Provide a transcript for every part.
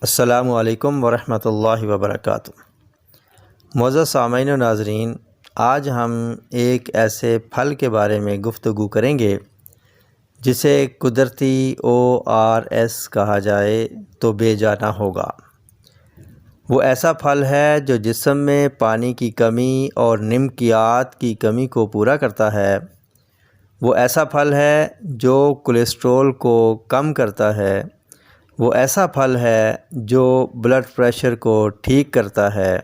السلام علیکم ورحمۃ اللہ وبرکاتہ۔ معزز سامعین و ناظرین، آج ہم ایک ایسے پھل کے بارے میں گفتگو کریں گے جسے قدرتی ORS کہا جائے تو بے جا نہ ہوگا۔ وہ ایسا پھل ہے جو جسم میں پانی کی کمی اور نمکیات کی کمی کو پورا کرتا ہے۔ وہ ایسا پھل ہے جو کولیسٹرول کو کم کرتا ہے۔ وہ ایسا پھل ہے جو بلڈ پریشر کو ٹھیک کرتا ہے۔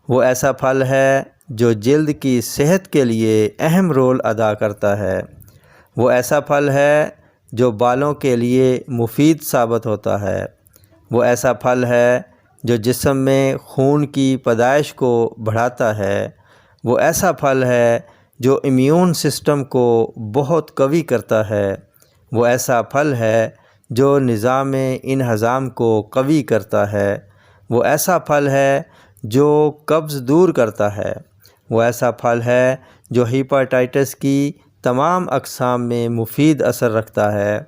وہ ایسا پھل ہے جو جلد کی صحت کے لیے اہم رول ادا کرتا ہے۔ وہ ایسا پھل ہے جو بالوں کے لیے مفید ثابت ہوتا ہے۔ وہ ایسا پھل ہے جو جسم میں خون کی پیدائش کو بڑھاتا ہے۔ وہ ایسا پھل ہے جو امیون سسٹم کو بہت قوی کرتا ہے۔ وہ ایسا پھل ہے جو نظام انہضام کو قوی کرتا ہے۔ وہ ایسا پھل ہے جو قبض دور کرتا ہے۔ وہ ایسا پھل ہے جو ہیپاٹائٹس کی تمام اقسام میں مفید اثر رکھتا ہے۔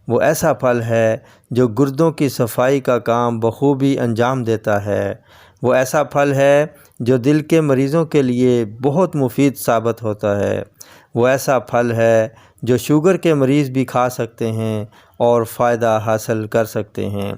وہ ایسا پھل ہے جو گردوں کی صفائی کا کام بخوبی انجام دیتا ہے۔ وہ ایسا پھل ہے جو دل کے مریضوں کے لیے بہت مفید ثابت ہوتا ہے۔ وہ ایسا پھل ہے جو شوگر کے مریض بھی کھا سکتے ہیں اور فائدہ حاصل کر سکتے ہیں۔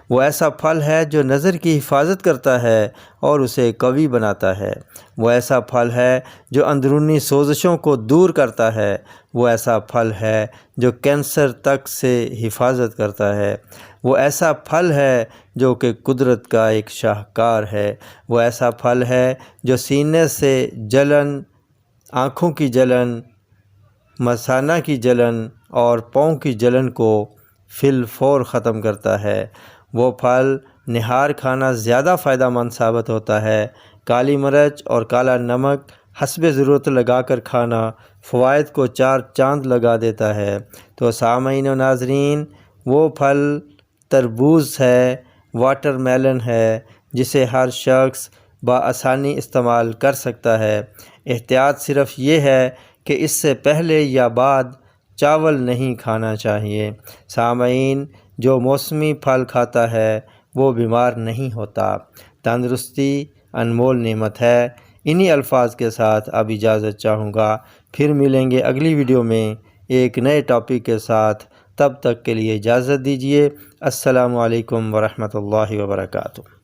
وہ ایسا پھل ہے جو نظر کی حفاظت کرتا ہے اور اسے قوی بناتا ہے۔ وہ ایسا پھل ہے جو اندرونی سوزشوں کو دور کرتا ہے۔ وہ ایسا پھل ہے جو کینسر تک سے حفاظت کرتا ہے۔ وہ ایسا پھل ہے جو کہ قدرت کا ایک شاہکار ہے۔ وہ ایسا پھل ہے جو سینے سے جلن، آنکھوں کی جلن، مثانہ کی جلن اور پاؤں کی جلن کو فی الفور ختم کرتا ہے۔ وہ پھل نہار کھانا زیادہ فائدہ مند ثابت ہوتا ہے۔ کالی مرچ اور کالا نمک حسب ضرورت لگا کر کھانا فوائد کو 4 چاند لگا دیتا ہے۔ تو سامعین و ناظرین، وہ پھل تربوز ہے، واٹر میلن ہے، جسے ہر شخص بآسانی استعمال کر سکتا ہے۔ احتیاط صرف یہ ہے کہ اس سے پہلے یا بعد چاول نہیں کھانا چاہیے۔ سامعین، جو موسمی پھل کھاتا ہے وہ بیمار نہیں ہوتا۔ تندرستی انمول نعمت ہے۔ انہی الفاظ کے ساتھ اب اجازت چاہوں گا، پھر ملیں گے اگلی ویڈیو میں ایک نئے ٹاپک کے ساتھ۔ تب تک کے لیے اجازت دیجیے۔ السلام علیکم ورحمۃ اللہ وبرکاتہ۔